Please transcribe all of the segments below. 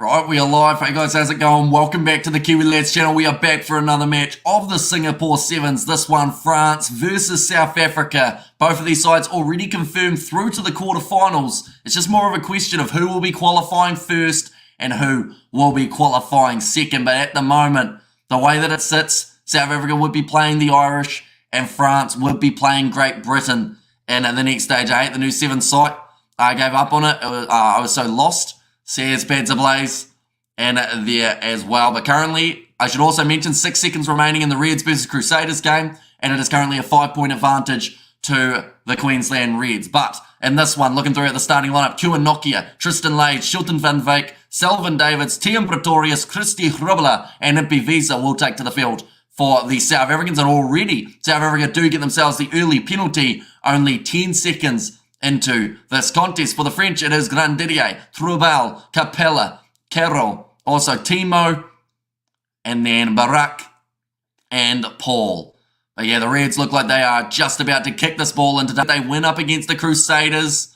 Right, we are live. Hey guys, how's it going? Welcome back to the Kiwi Lads channel. We are back for another match of the Singapore Sevens. This one, France versus South Africa. Both of these sides already confirmed through to the quarterfinals. It's just more of a question of who will be qualifying first and who will be qualifying second. But at the moment, the way that it sits, South Africa would be playing the Irish and France would be playing Great Britain. And at the next stage, I hate the new Sevens site. I gave up on it. I was so lost. Says Pads Ablaze and there as well. But currently, I should also mention 6 seconds remaining in the Reds versus Crusaders game, and it is currently a 5-point advantage to the Queensland Reds. But in this one, looking through at the starting lineup, Kua Nokia, Tristan Lage, Shilton van Wyk, Selvin Davids, Tian Pretorius, Christy Hrubela, and Impi Visa will take to the field for the South Africans. And already, South Africa do get themselves the early penalty, only 10 seconds into this contest. For the French, it is Grandidier, Troubal, Capella, Carroll, also Timo, and then Barak and Paul. But yeah, the Reds look like they are just about to kick this ball into. They win up against the Crusaders.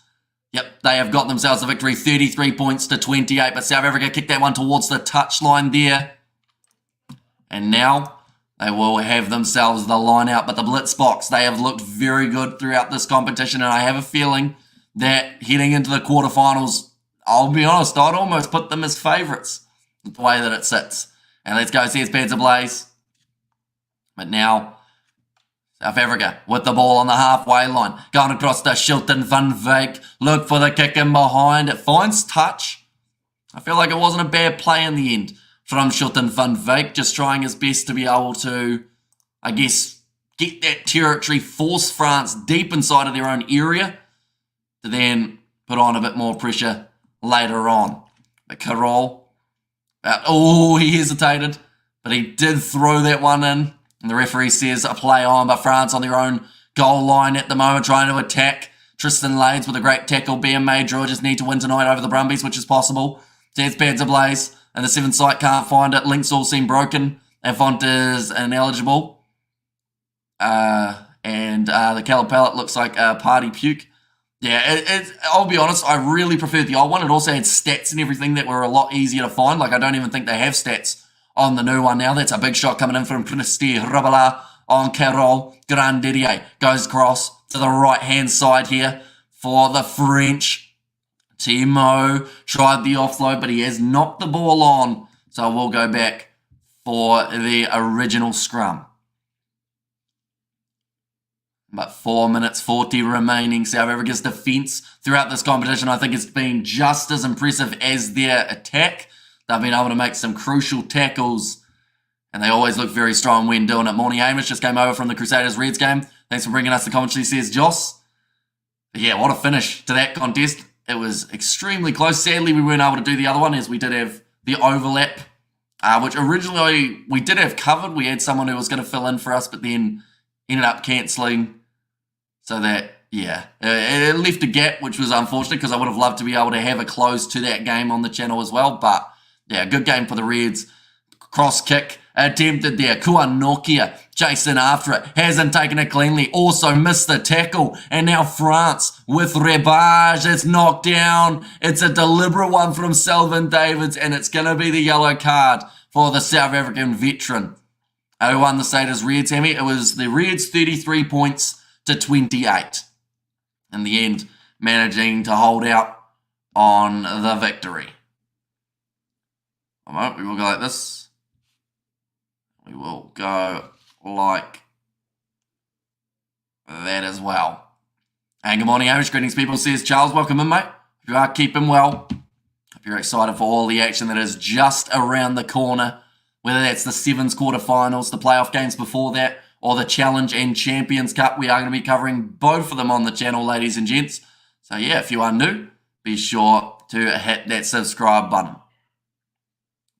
Yep, they have got themselves a victory, 33 points to 28, but South Africa kicked that one towards the touchline there. And now they will have themselves the line out, but the Blitzboks, they have looked very good throughout this competition, and I have a feeling that heading into the quarterfinals, I'll be honest, I'd almost put them as favourites, the way that it sits. And let's go, here's Pads Ablaze. But now, South Africa with the ball on the halfway line, going across to Shilton van Wyk, look for the kick in behind, it finds touch. I feel like it wasn't a bad play in the end from Shilton van Wyk, just trying his best to be able to, I guess, get that territory, force France deep inside of their own area, to then put on a bit more pressure later on. But Carroll, he hesitated, but he did throw that one in, and the referee says a play on, but France on their own goal line at the moment, trying to attack. Tristan Lades with a great tackle being made. Draw just need to win tonight over the Brumbies, which is possible. There's Pads Ablaze, and the Sevens site can't find it. Links all seem broken. And font is ineligible. And the colour palette looks like party puke. Yeah, I'll be honest, I really preferred the old one. It also had stats and everything that were a lot easier to find. Like, I don't even think they have stats on the new one now. That's a big shot coming in from Christy Hrubela on Carroll. Grandidier goes across to the right-hand side here for the French. Timo tried the offload, but he has knocked the ball on. So we'll go back for the original scrum. But 4 minutes 40 remaining. South Africa's defence throughout this competition, I think, has been just as impressive as their attack. They've been able to make some crucial tackles, and they always look very strong when doing it. Morning Amish just came over from the Crusaders Reds game. Thanks for bringing us the commentary, says Joss. But yeah, what a finish to that contest. It was extremely close. Sadly, we weren't able to do the other one, as we did have the overlap, which originally we did have covered. We had someone who was going to fill in for us, but then ended up cancelling. So that, yeah, it left a gap, which was unfortunate, because I would have loved to be able to have a close to that game on the channel as well. But yeah, good game for the Reds. Cross kick attempted there. Kua Nokia chasing after it. Hasn't taken it cleanly. Also missed the tackle. And now France with Rebage. It's knocked down. It's a deliberate one from Selvin Davids. And it's going to be the yellow card for the South African veteran who won the status Reds, Hammy. It was the Reds 33 points to 28. In the end, managing to hold out on the victory. All right, we will go like this. We will go like that as well. And good morning, Amish. Greetings, people, says Charles. Welcome in, mate. Hope you are keeping well. Hope you're excited for all the action that is just around the corner, whether that's the Sevens quarterfinals, the playoff games before that, or the Challenge and Champions Cup. We are going to be covering both of them on the channel, ladies and gents. So yeah, if you are new, be sure to hit that subscribe button.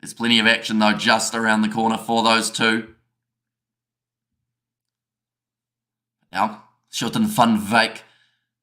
There's plenty of action, though, just around the corner for those two. Now, Shilton van Wyk.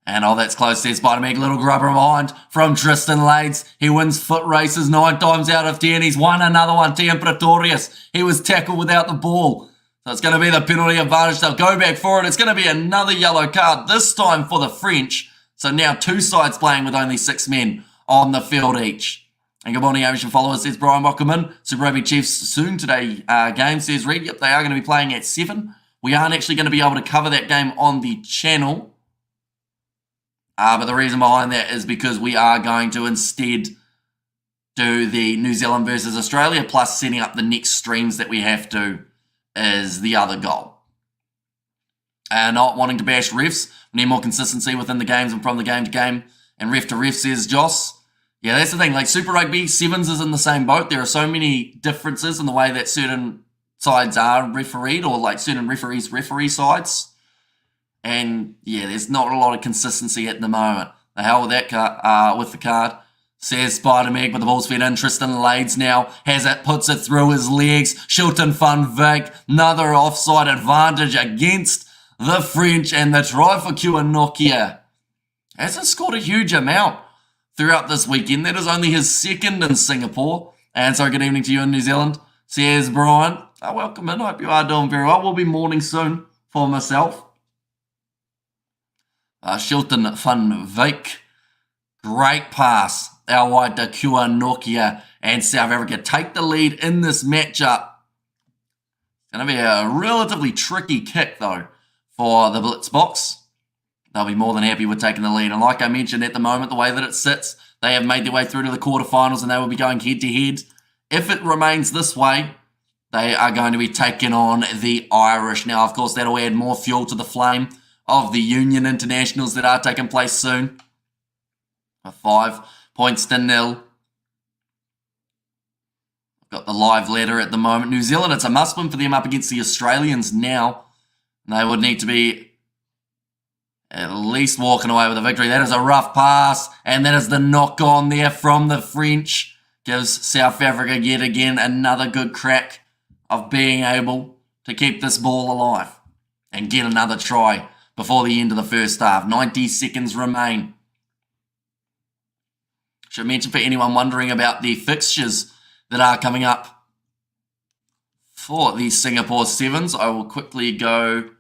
And oh, that's close there. Spider-Man, little grubber behind from Tristan Lades. He wins foot races 9 times out of 10. He's won another one. Tian Pretorius. He was tackled without the ball. So it's going to be the penalty advantage. They'll go back for it. It's going to be another yellow card, this time for the French. So now 2 sides playing with only 6 men on the field each. And good morning, Amish followers, says Brian Bockerman. Super Rugby Chiefs soon today game, says Reed. Yep, they are going to be playing at 7. We aren't actually going to be able to cover that game on the channel. But the reason behind that is because we are going to instead do the New Zealand versus Australia, plus setting up the next streams that we have to is the other goal. Not wanting to bash refs. We need more consistency within the games and from the game to game and ref to ref, says Joss. Yeah, that's the thing. Like Super Rugby, Sevens is in the same boat. There are so many differences in the way that certain sides are refereed, or like certain referees referee sides. And yeah, there's not a lot of consistency at the moment. The hell with that card, with the card. Says Spider-Meg, but the ball's fed in. Tristan Lades now has it, puts it through his legs. Shilton van Wyk, another offside advantage against the French, and the try for Nokia. Hasn't scored a huge amount throughout this weekend. That is only his second in Singapore. And so good evening to you in New Zealand, says Brian. Welcome in. Hope you are doing very well. We'll be morning soon for myself. Shilton van Wyk. Great pass. Our wide to Nokia, and South Africa take the lead in this matchup. It's going to be a relatively tricky kick, though, for the Blitzboks. They'll be more than happy with taking the lead. And like I mentioned, at the moment, the way that it sits, they have made their way through to the quarterfinals, and they will be going head-to-head. If it remains this way, they are going to be taking on the Irish. Now, of course, that'll add more fuel to the flame of the Union Internationals that are taking place soon. 5 points to 0. Got the live ladder at the moment. New Zealand, it's a must-win for them up against the Australians now. They would need to be at least walking away with a victory. That is a rough pass, and that is the knock-on there from the French. Gives South Africa yet again another good crack of being able to keep this ball alive and get another try before the end of the first half. 90 seconds remain. Should mention for anyone wondering about the fixtures that are coming up for the Singapore Sevens, I will quickly go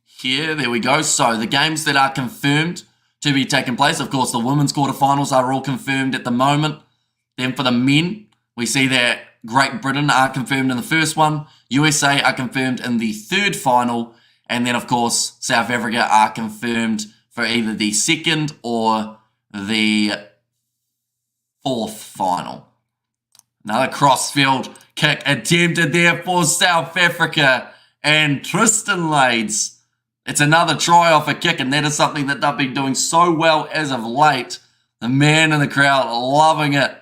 here. There we go. So the games that are confirmed to be taking place, of course, the women's quarterfinals are all confirmed at the moment. Then for the men, we see that Great Britain are confirmed in the first one. USA are confirmed in the third final. And then, of course, South Africa are confirmed for either the second or the fourth final. Another crossfield kick attempted there for South Africa. And Tristan Lades, it's another try off a kick, and that is something that they've been doing so well as of late. The man in the crowd loving it.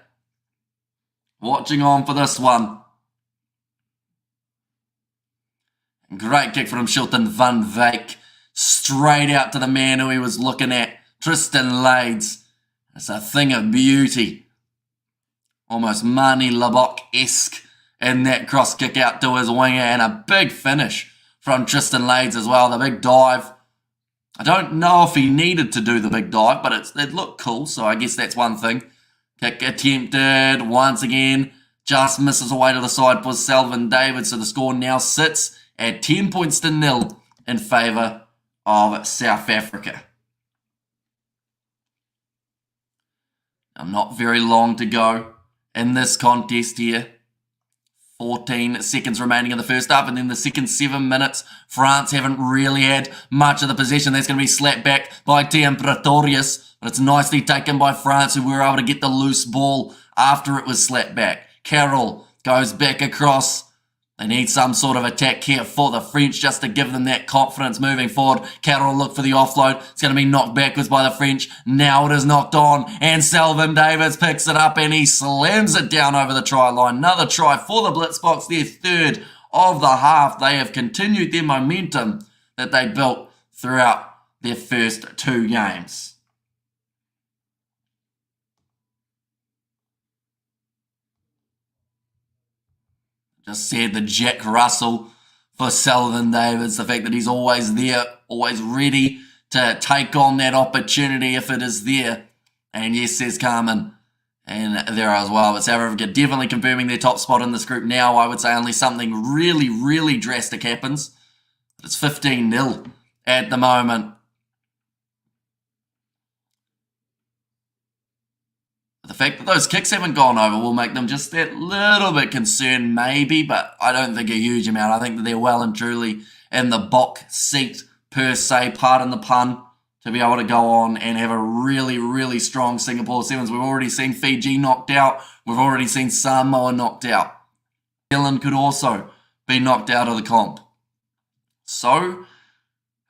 Watching on for this one. Great kick from Shilton van Wyk. Straight out to the man who he was looking at. Tristan Lades. It's a thing of beauty. Almost Marnie Labok-esque in that cross kick out to his winger, and a big finish from Tristan Lades as well. The big dive. I don't know if he needed to do the big dive, but it looked cool, so I guess that's one thing. Kick attempted once again. Just misses away to the side for Selvin David, so the score now sits at 10 points to 0 in favour of South Africa. Now, not very long to go in this contest here. 14 seconds remaining in the first half, and then the second 7 minutes. France haven't really had much of the possession. That's going to be slapped back by Tiam Pretorius, but it's nicely taken by France, who were able to get the loose ball after it was slapped back. Carroll goes back across. They need some sort of attack here for the French just to give them that confidence moving forward. Carroll look for the offload. It's going to be knocked backwards by the French. Now it is knocked on, and Selvin Davis picks it up and he slams it down over the try line. Another try for the Blitzboks, their third of the half. They have continued their momentum that they built throughout their first 2 games. Just said the Jack Russell for Selvin Davis. The fact that he's always there, always ready to take on that opportunity if it is there. And yes, says Carmen. And there as well. But South Africa definitely confirming their top spot in this group now. I would say only something really, really drastic happens. It's 15-0 at the moment. The fact that those kicks haven't gone over will make them just that little bit concerned, maybe, but I don't think a huge amount. I think that they're well and truly in the box seat, per se, pardon the pun, to be able to go on and have a really, really strong Singapore Sevens. We've already seen Fiji knocked out. We've already seen Samoa knocked out. New Zealand could also be knocked out of the comp. So,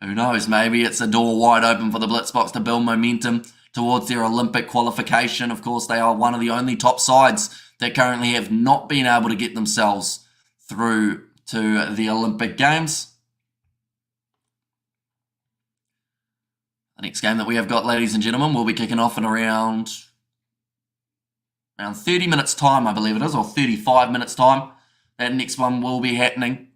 who knows? Maybe it's a door wide open for the Blitzboks to build momentum towards their Olympic qualification. Of course, they are one of the only top sides that currently have not been able to get themselves through to the Olympic Games. The next game that we have got, ladies and gentlemen, will be kicking off in around 30 minutes time, I believe it is, or 35 minutes time. That next one will be happening.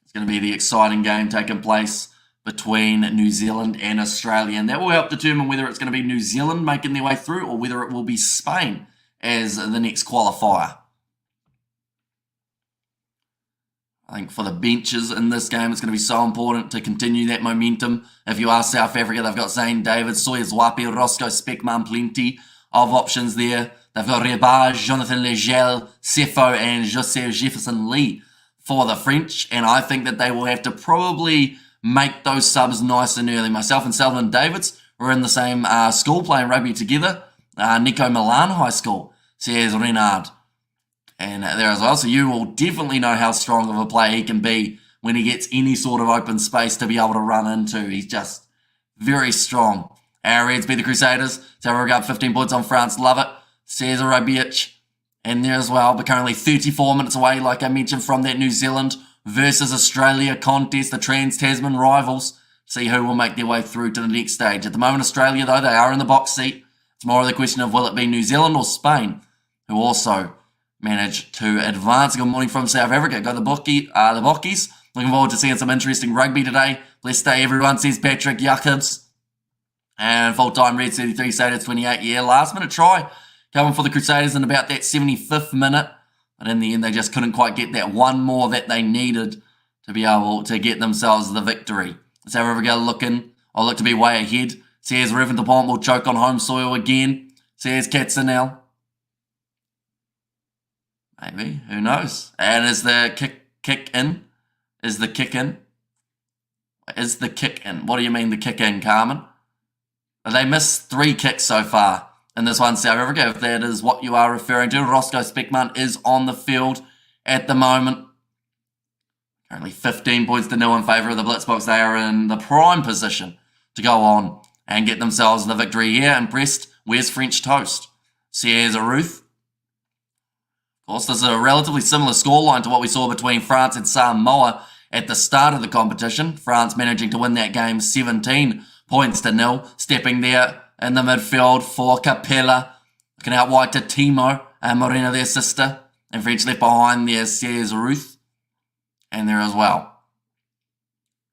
It's going to be the exciting game taking place between New Zealand and Australia, and that will help determine whether it's going to be New Zealand making their way through or whether it will be Spain as the next qualifier. I think for the benches in this game, it's going to be so important to continue that momentum. If you are South Africa, they've got Zane David, Soyuz Wapi, Roscoe Speckman, plenty of options there. They've got Rebage, Jonathan Legel, Sefo, and José Jefferson Lee for the French, and I think that they will have to probably make those subs nice and early. Myself and Selwyn Davids were in the same school playing rugby together, Nico Milan High School, says Renard. And there as well, so you will definitely know how strong of a player he can be when he gets any sort of open space to be able to run into. He's just very strong. Our Reds beat the Crusaders. South Africa up 15 points on France. Love it. Cesar Rabic in there as well, but currently 34 minutes away, like I mentioned, from that New Zealand versus Australia contest, the Trans-Tasman rivals. See who will make their way through to the next stage. At the moment, Australia, though, they are in the box seat. It's more of the question of will it be New Zealand or Spain, who also managed to advance. Good morning from South Africa. Got the Bockies. Looking forward to seeing some interesting rugby today. Blessed day, everyone, says Patrick Jacobs. And full-time Reds 33, Satyrs 28. Yeah, last-minute try coming for the Crusaders in about that 75th minute. But in the end, they just couldn't quite get that one more that they needed to be able to get themselves the victory. South Africa look to be way ahead. Says Revan DuPont will choke on home soil again. Says Katzenel. Maybe, who knows? And is the kick in? Is the kick in? Is the kick in? What do you mean the kick in, Carmen? They missed 3 kicks so far in this one, South Africa, if that is what you are referring to. Roscoe Speckman is on the field at the moment. Currently 15 points to 0 in favour of the Blitzboks. They are in the prime position to go on and get themselves the victory here. Impressed. Where's French Toast? Says Ruth. Of course, this is a relatively similar scoreline to what we saw between France and Samoa at the start of the competition. France managing to win that game 17 points to 0. Stepping there in the midfield for Capella. Looking out wide to Timo and Morena, their sister. And French left behind there, says Ruth. And there as well.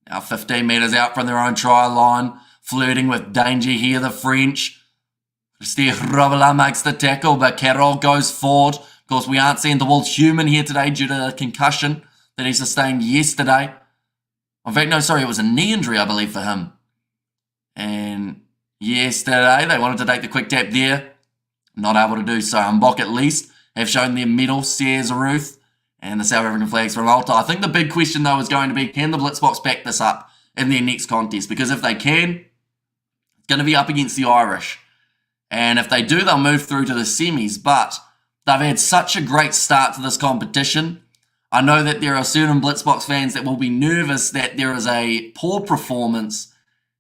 Now 15 metres out from their own try line. Flirting with danger here, the French. Christy Robela makes the tackle, but Carroll goes forward. Of course, we aren't seeing the Wolves human here today due to the concussion that he sustained yesterday. In fact, no, sorry, it was a knee injury, I believe, for him. And yesterday, they wanted to take the quick tap there. Not able to do so. Mbok, at least, have shown their medal, says Ruth. And the South African flags for Malta. I think the big question, though, is going to be, can the Blitzboks back this up in their next contest? Because if they can, it's going to be up against the Irish. And if they do, they'll move through to the semis. But they've had such a great start to this competition. I know that there are certain Blitzboks fans that will be nervous that there is a poor performance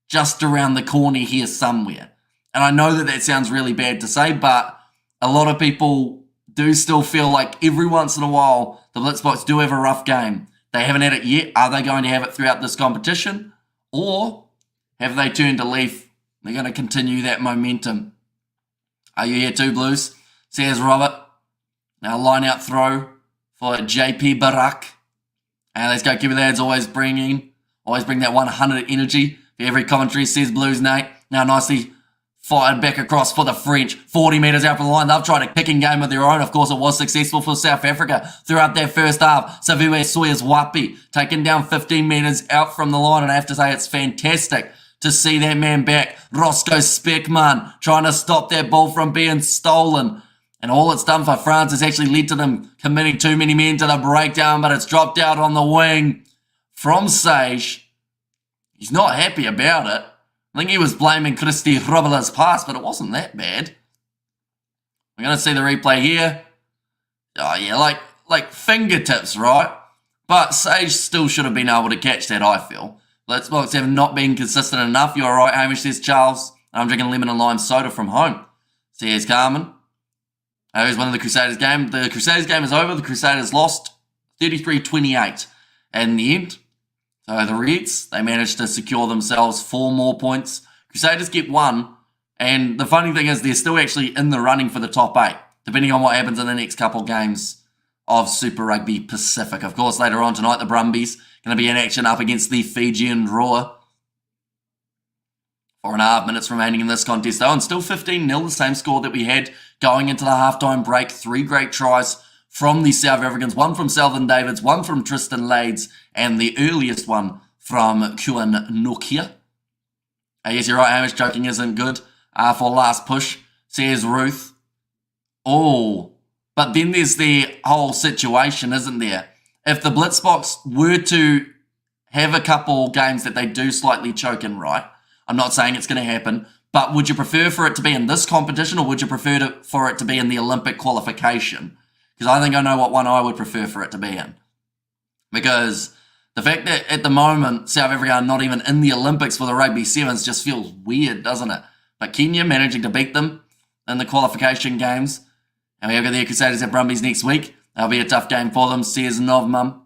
just around the corner here somewhere. And I know that that sounds really bad to say, but a lot of people do still feel like every once in a while the Blitzboks do have a rough game. They haven't had it yet. Are they going to have it throughout this competition? Or have they turned a leaf? They're going to continue that momentum. Are you here too, Blues? Says Robert. Now line out throw for JP Barak. And let's go, Kiwi lads, always bring that 100 energy for every commentary, says Blues Nate. Now nicely fired back across for the French. 40 metres out from the line. They've tried a kicking game of their own. Of course, it was successful for South Africa throughout their first half. Savue Soyuz Wapi taken down 15 metres out from the line. And I have to say, it's fantastic to see that man back. Roscoe Speckman trying to stop that ball from being stolen. And all it's done for France has actually led to them committing too many men to the breakdown, but it's dropped out on the wing from Sage. He's not happy about it. I think he was blaming Christy Robela's pass, but it wasn't that bad. We're going to see the replay here. Oh, yeah, like fingertips, right? But Sage still should have been able to catch that, I feel. Blitzboks have not been consistent enough. You're right, Hamish, says Charles. I'm drinking lemon and lime soda from home. So here's Carmen. Here's one of the Crusaders game. The Crusaders game is over. The Crusaders lost 33-28 in the end. So the Reds, they managed to secure themselves 4 more points. Crusaders get 1. And the funny thing is they're still actually in the running for the top 8, depending on what happens in the next couple games of Super Rugby Pacific. Of course, later on tonight, the Brumbies going to be in action up against the Fijian Roar. 4.5 minutes remaining in this contest, though, and still 15-0, the same score that we had going into the halftime break. 3 great tries from the South Africans, 1 from Southern Davids, 1 from Tristan Lades, and the earliest one from Kuan Nokia. Yes, you're right, Hamish, joking isn't good for last push, says Ruth. Oh, but then there's the whole situation, isn't there? If the Blitzboks were to have a couple games that they do slightly choke in, right? I'm not saying it's going to happen, but would you prefer for it to be in this competition, or would you prefer for it to be in the Olympic qualification? Because I think I know what one I would prefer for it to be in. Because the fact that at the moment South Africa are not even in the Olympics for the Rugby Sevens just feels weird, doesn't it? But Kenya managing to beat them in the qualification games. And we have got the Crusaders at Brumbies next week. That'll be a tough game for them, says Novmum.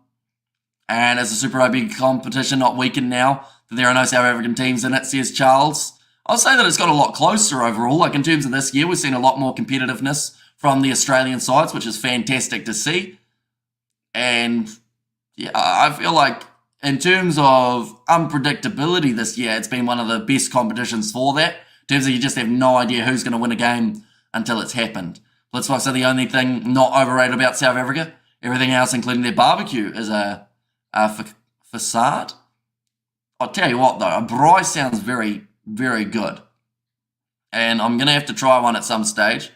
And as the Super Rugby competition not weakened now, there are no South African teams in it, says Charles. I'll say that it's got a lot closer overall. Like in terms of this year, we've seen a lot more competitiveness from the Australian sides, which is fantastic to see. And yeah, I feel like in terms of unpredictability this year, it's been one of the best competitions for that. In terms of you just have no idea who's going to win a game until it's happened. Blitzboks are the only thing not overrated about South Africa. Everything else, including their barbecue, is a facade. I'll tell you what, though, a braai sounds very, very good. And I'm going to have to try one at some stage.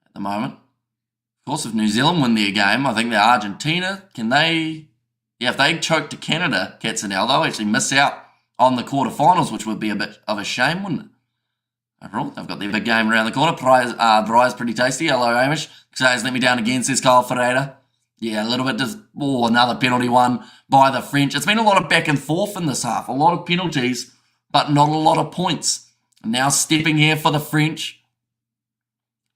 At the moment. Of course, if New Zealand win their game, I think they're Argentina. Can they... Yeah, if they choke to Canada, Cats and Al, they'll actually miss out on the quarterfinals, which would be a bit of a shame, wouldn't it? Overall, they've got their big game around the corner. Braai's pretty tasty. Hello, Hamish. Crusaders let me down again, says Kyle Ferreira. Yeah, a little bit just... Oh, another penalty one by the French. It's been a lot of back and forth in this half. A lot of penalties, but not a lot of points. Now stepping here for the French.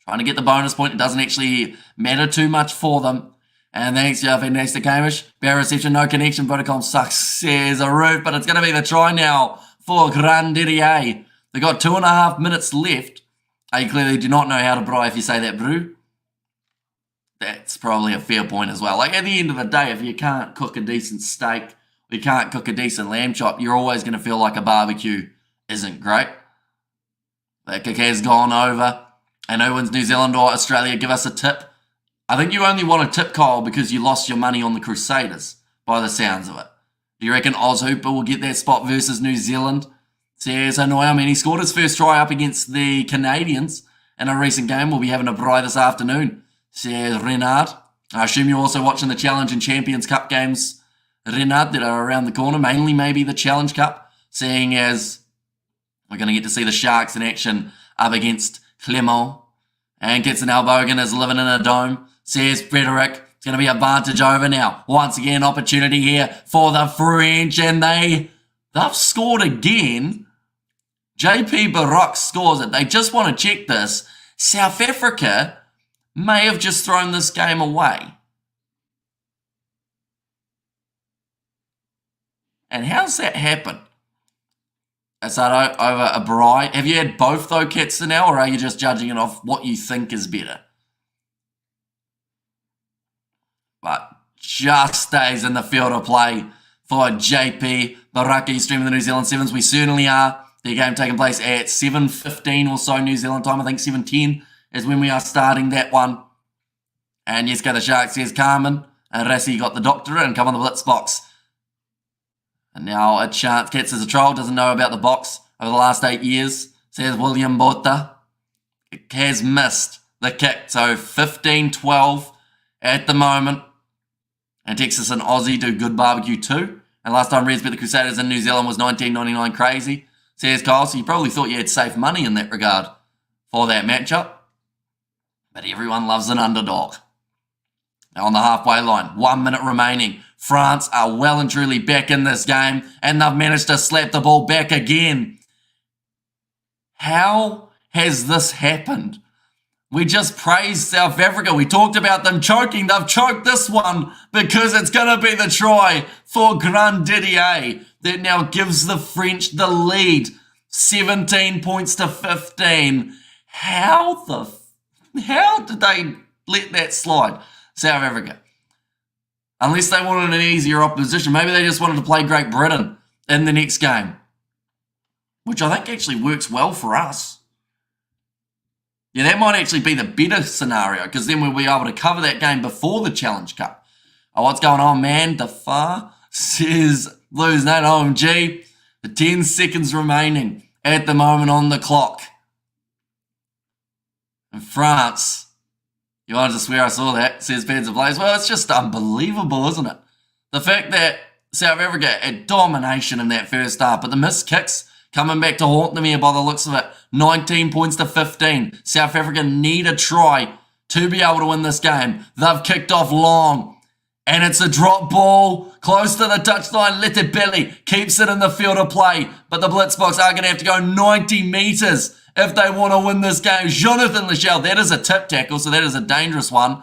Trying to get the bonus point. It doesn't actually matter too much for them. And thanks, yeah, fantastic, Hamish. Bad reception, no connection. Vodacom sucks, says a roof. But it's going to be the try now for Grandier. They've got 2.5 minutes left. You clearly do not know how to braai if you say that, Brew. That's probably a fair point as well. Like, at the end of the day, if you can't cook a decent steak, or you can't cook a decent lamb chop, you're always going to feel like a barbecue isn't great. That kick has gone over. And who wins, New Zealand or Australia? Give us a tip. I think you only want a tip, Kyle, because you lost your money on the Crusaders, by the sounds of it. Do you reckon Oz Hooper will get that spot versus New Zealand? Says Hanoi. I mean, he scored his first try up against the Canadians in a recent game. We'll be having a braai this afternoon, says Renard. I assume you're also watching the Challenge and Champions Cup games, Renard, that are around the corner, mainly maybe the Challenge Cup, seeing as we're going to get to see the Sharks in action up against Clermont. And gets an elbow again, is living in a dome, says Frederick. It's going to be advantage over now. Once again, opportunity here for the French, and they've scored again. JP Baroque scores it. They just want to check this. South Africa may have just thrown this game away. And how's that happen? Is that over a braai? Have you had both, though, Cats now, or are you just judging it off what you think is better? But just stays in the field of play for JP Baroque. You streaming the New Zealand Sevens? We certainly are. The game taking place at 7:15 or so New Zealand time. I think 7:10 is when we are starting that one. And yes, go the Sharks, says Carmen. And Rassi got the doctor and come on the Blitzboks. And now a chance. Cats as a troll, doesn't know about the box over the last 8 years, says William Bota. It has missed the kick. So 15-12 at the moment. And Texas and Aussie do good barbecue too. And last time Reds beat the Crusaders in New Zealand was 1999 crazy, says Kyle. So you probably thought you had safe money in that regard for that matchup. But everyone loves an underdog. Now on the halfway line, 1 minute remaining. France are well and truly back in this game, and they've managed to slap the ball back again. How has this happened? We just praised South Africa. We talked about them choking. They've choked this one because it's going to be the try for Grand Didier that now gives the French the lead. 17 points to 15. How did they let that slide? South Africa. Unless they wanted an easier opposition. Maybe they just wanted to play Great Britain in the next game. Which I think actually works well for us. Yeah, that might actually be the better scenario, because then we'll be able to cover that game before the Challenge Cup. Oh, what's going on, man? Defar says Blues not OMG. The 10 seconds remaining at the moment on the clock. And France. You wanted to swear I saw that, says Panzer Blaze. Well, it's just unbelievable, isn't it? The fact that South Africa had domination in that first half, but the missed kicks coming back to haunt them here by the looks of it. 19 points to 15. South Africa need a try to be able to win this game. They've kicked off long, and it's a drop ball close to the touchline. Letebelli keeps it in the field of play, but the Blitzboks are going to have to go 90 metres if they want to win this game. Jonathan Lichelle, that is a tip tackle, so that is a dangerous one.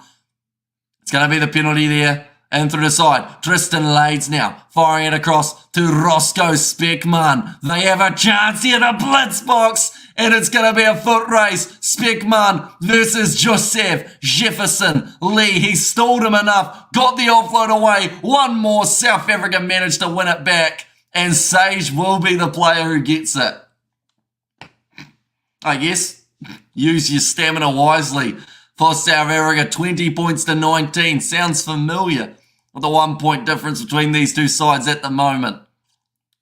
It's going to be the penalty there. And through the side, Tristan Lades now, firing it across to Roscoe Speckman. They have a chance here, the Blitzboks, and it's going to be a foot race. Speckman versus Joseph Jefferson Lee. He stalled him enough, got the offload away. One more, South Africa managed to win it back, and Sage will be the player who gets it. I guess use your stamina wisely for South Africa. 20 points to 19. Sounds familiar with the 1 point difference between these two sides at the moment.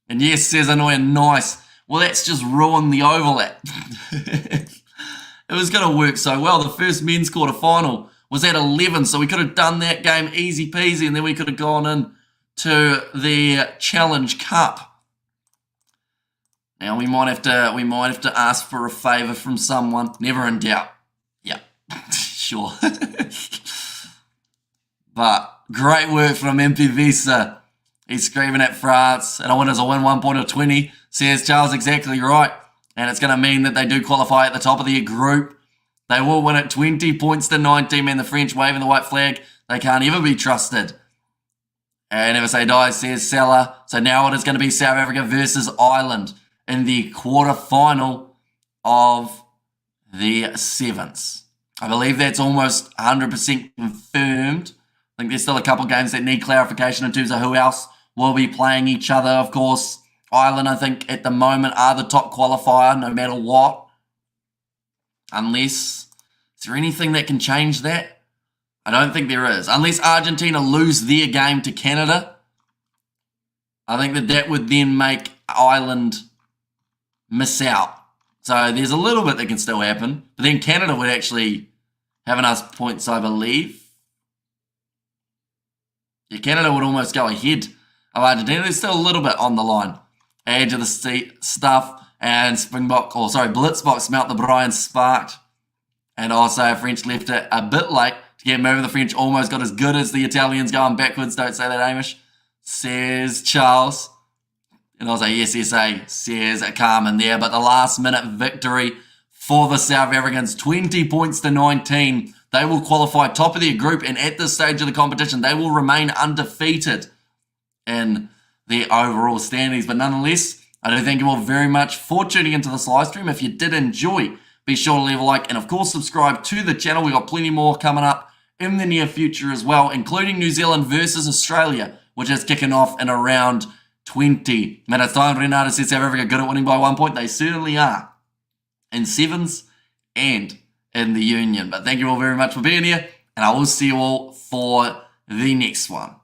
And yes, says Anoya, nice. Well, that's just ruined the overlap. It was going to work so well. The first men's quarter final was at 11, so we could have done that game easy peasy, and then we could have gone in to the Challenge Cup. Now we might have to ask for a favour from someone. Never in doubt. Yeah, sure. But great work from MP Visa. He's screaming at France, and I want us to win 1 point of 20. Says Charles, exactly right. And it's going to mean that they do qualify at the top of their group. They will win it 20 points to 19. Man, the French waving the white flag. They can't ever be trusted. And never say die, says Salah. So now it is going to be South Africa versus Ireland in the quarter-final of the Sevens. I believe that's almost 100% confirmed. I think there's still a couple games that need clarification in terms of who else will be playing each other. Of course, Ireland, I think, at the moment are the top qualifier no matter what. Unless, is there anything that can change that? I don't think there is. Unless Argentina lose their game to Canada, I think that would then make Ireland miss out. So there's a little bit that can still happen. But then Canada would actually have enough points, I believe. Yeah, Canada would almost go ahead of Argentina. There's still a little bit on the line. Add to the stuff. And Blitzboks smelt the Brian sparked. And also French left it a bit late to get moving. The French almost got as good as the Italians going backwards. Don't say that, Amish. Says Charles. And I was like, yes, SA, says Carmen there. But the last minute victory for the South Africans, 20 points to 19. They will qualify top of their group. And at this stage of the competition, they will remain undefeated in their overall standings. But nonetheless, I do thank you all very much for tuning into this live stream. If you did enjoy, be sure to leave a like and, of course, subscribe to the channel. We've got plenty more coming up in the near future as well, including New Zealand versus Australia, which is kicking off in around 20 minutes time. Renato says South Africa good at winning by 1 point. They certainly are in sevens and in the union. But thank you all very much for being here, and I will see you all for the next one.